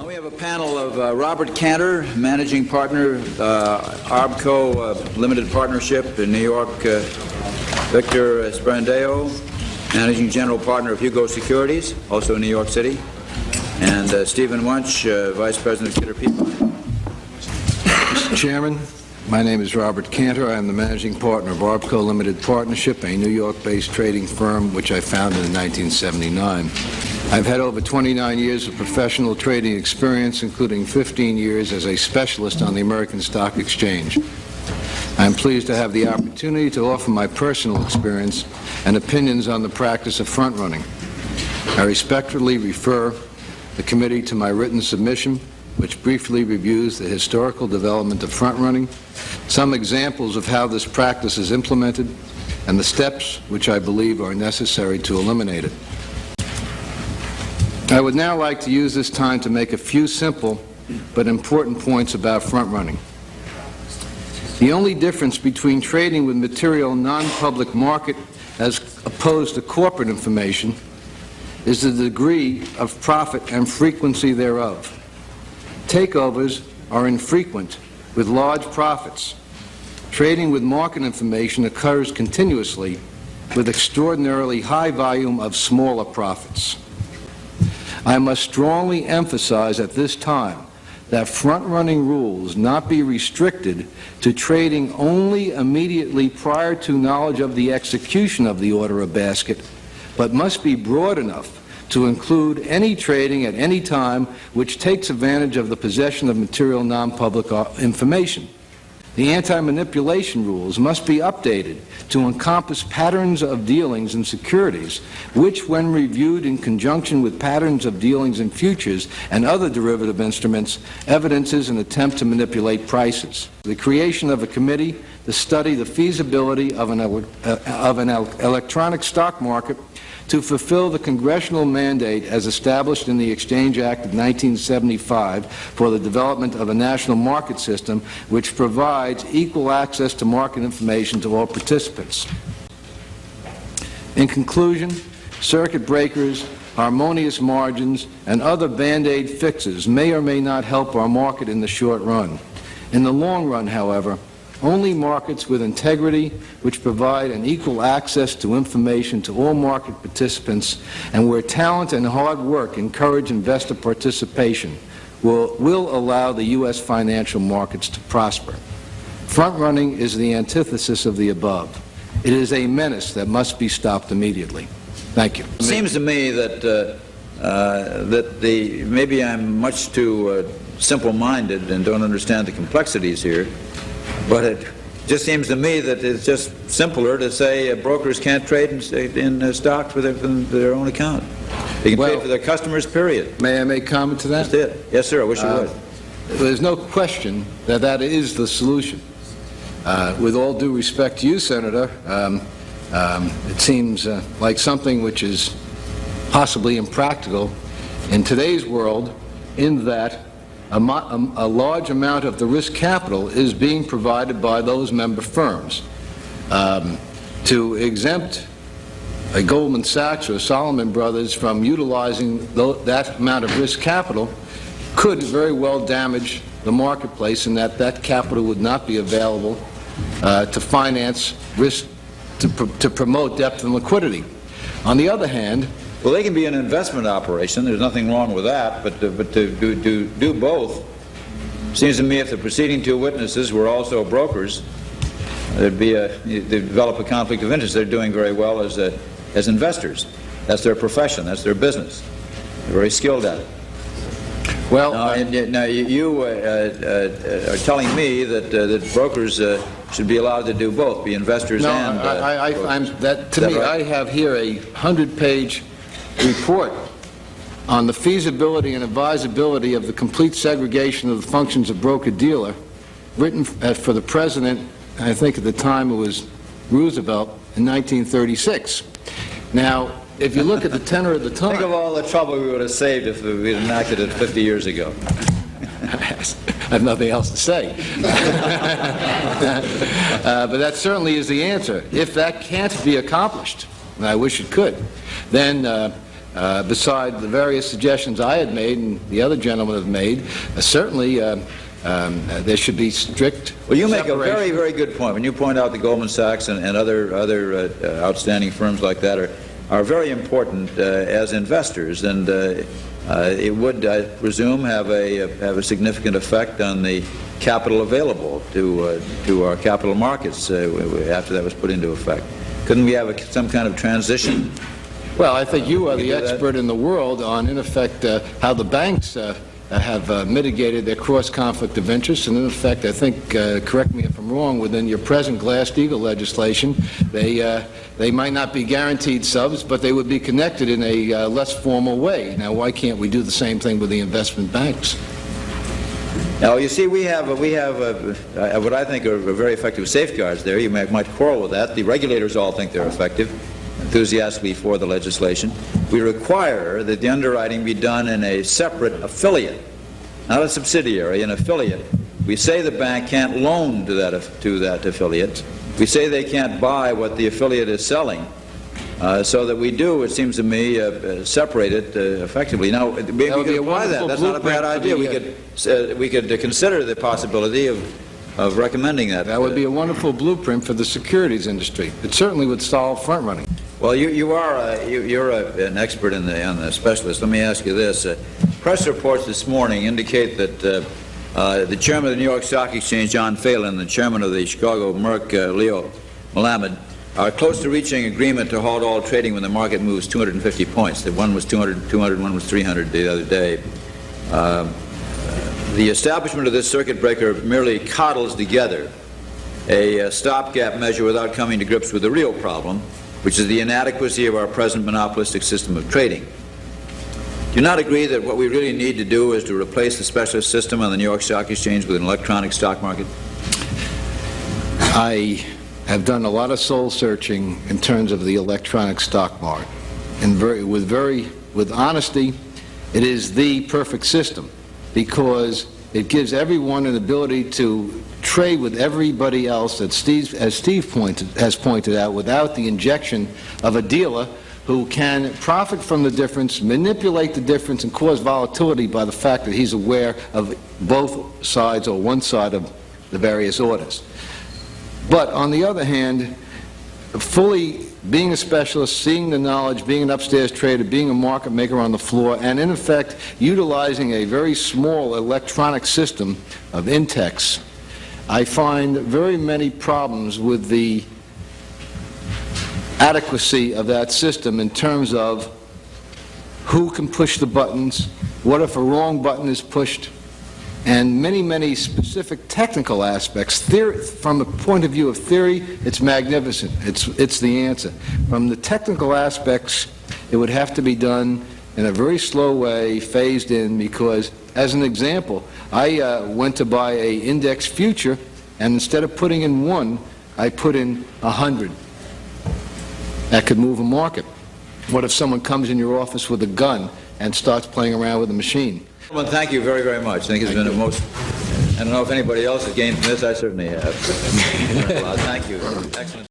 We have a panel of Robert Kanter, managing partner, ARBCO Limited Partnership in New York, Victor Sprandeo, managing general partner of Hugo Securities, also in New York City, and Stephen Wunsch, vice president of Kidder Peabody. Mr. Chairman, my name is Robert Kanter. I am the managing partner of ARBCO Limited Partnership, a New York-based trading firm which I founded in 1979. I've had over 29 years of professional trading experience, including 15 years as a specialist on the American Stock Exchange. I am pleased to have the opportunity to offer my personal experience and opinions on the practice of front-running. I respectfully refer the committee to my written submission, which briefly reviews the historical development of front-running, some examples of how this practice is implemented, and the steps which I believe are necessary to eliminate it. I would now like to use this time to make a few simple but important points about front-running. The only difference between trading with material non-public market as opposed to corporate information is the degree of profit and frequency thereof. Takeovers are infrequent with large profits. Trading with market information occurs continuously with extraordinarily high volume of smaller profits. I must strongly emphasize at this time that front-running rules not be restricted to trading only immediately prior to knowledge of the execution of the order or basket, but must be broad enough to include any trading at any time which takes advantage of the possession of material non-public information. The anti-manipulation rules must be updated to encompass patterns of dealings in securities, which, when reviewed in conjunction with patterns of dealings in futures and other derivative instruments, evidences an attempt to manipulate prices. The creation of a committee to study the feasibility of an electronic stock market to fulfill the congressional mandate as established in the Exchange Act of 1975 for the development of a national market system which provides equal access to market information to all participants. In conclusion, circuit breakers, harmonious margins, and other Band-Aid fixes may or may not help our market in the short run. In the long run, however, only markets with integrity, which provide an equal access to information to all market participants, and where talent and hard work encourage investor participation, will allow the U.S. financial markets to prosper. Front-running is the antithesis of the above. It is a menace that must be stopped immediately. Thank you. It seems to me that maybe I'm much too simple-minded and don't understand the complexities here. But it just seems to me that it's just simpler to say brokers can't trade in stocks for their own account. They can trade for their customers, period. May I make comment to that? That's it. Yes, sir. I wish you would. There's no question that that is the solution. With all due respect to you, Senator, it seems like something which is possibly impractical in today's world, in that a large amount of the risk capital is being provided by those member firms. To exempt a Goldman Sachs or Salomon Brothers from utilizing that amount of risk capital could very well damage the marketplace, in that capital would not be available to finance risk, to promote depth and liquidity. On the other hand, well, they can be an investment operation. There's nothing wrong with that. But to do both, seems to me if the preceding two witnesses were also brokers, they'd develop a conflict of interest. They're doing very well as investors. That's their profession. That's their business. They're very skilled at it. Well, now you are telling me that brokers should be allowed to do both, be investors and brokers. I have here a 100-page report on the feasibility and advisability of the complete segregation of the functions of broker-dealer, written for the President, I think at the time it was Roosevelt, in 1936. Now, if you look at the tenor of the time... Think of all the trouble we would have saved if we had enacted it 50 years ago. I have nothing else to say. But that certainly is the answer. If that can't be accomplished, and I wish it could, then beside the various suggestions I had made and the other gentlemen have made, certainly there should be strict Well, you make a separation. very, very good point. When you point out that Goldman Sachs and other outstanding firms like that are very important as investors, and it would, I presume, have a significant effect on the capital available to our capital markets after that was put into effect. Couldn't we have some kind of transition? Well, I think you are We the can do that. expert in the world on, in effect, how the banks have mitigated their cross-conflict of interest, and in effect, I think, correct me if I'm wrong, within your present Glass-Steagall legislation, they might not be guaranteed subs, but they would be connected in a less formal way. Now, why can't we do the same thing with the investment banks? Now, you see, we have what I think are very effective safeguards there. You might quarrel with that. The regulators all think they're effective, enthusiastically for the legislation. We require that the underwriting be done in a separate affiliate, not a subsidiary, an affiliate. We say the bank can't loan to that affiliate. We say they can't buy what the affiliate is selling. So that we do, it seems to me, separate it effectively. Now, maybe we would be could a apply that. wonderful That's not a bad blueprint for idea. We could consider the possibility of recommending that. That would be a wonderful blueprint for the securities industry. It certainly would solve front running. Well, you're an expert on the specialist. Let me ask you this: press reports this morning indicate that the chairman of the New York Stock Exchange, John Phelan, the chairman of the Chicago Merck, Leo Melamed, are close to reaching agreement to halt all trading when the market moves 250 points. The one was 200, one was 300 the other day. The establishment of this circuit breaker merely coddles together a stopgap measure without coming to grips with the real problem, which is the inadequacy of our present monopolistic system of trading. Do you not agree that what we really need to do is to replace the specialist system on the New York Stock Exchange with an electronic stock market? I have done a lot of soul searching in terms of the electronic stock market, and with honesty, it is the perfect system because it gives everyone an ability to trade with everybody else, as Steve has pointed out, without the injection of a dealer who can profit from the difference, manipulate the difference, and cause volatility by the fact that he's aware of both sides or one side of the various orders. But on the other hand, fully being a specialist, seeing the knowledge, being an upstairs trader, being a market maker on the floor, and in effect utilizing a very small electronic system of Intex, I find very many problems with the adequacy of that system in terms of who can push the buttons, what if a wrong button is pushed, and many, many specific technical aspects. From a point of view of theory, it's magnificent. It's the answer. From the technical aspects, it would have to be done in a very slow way, phased in, because, as an example, I went to buy a index future, and instead of putting in 1, I put in 100. That could move a market. What if someone comes in your office with a gun and starts playing around with a machine? Well, thank you very, very much. I think it's been a most... I don't know if anybody else has gained from this. I certainly have. Thank you. Excellent.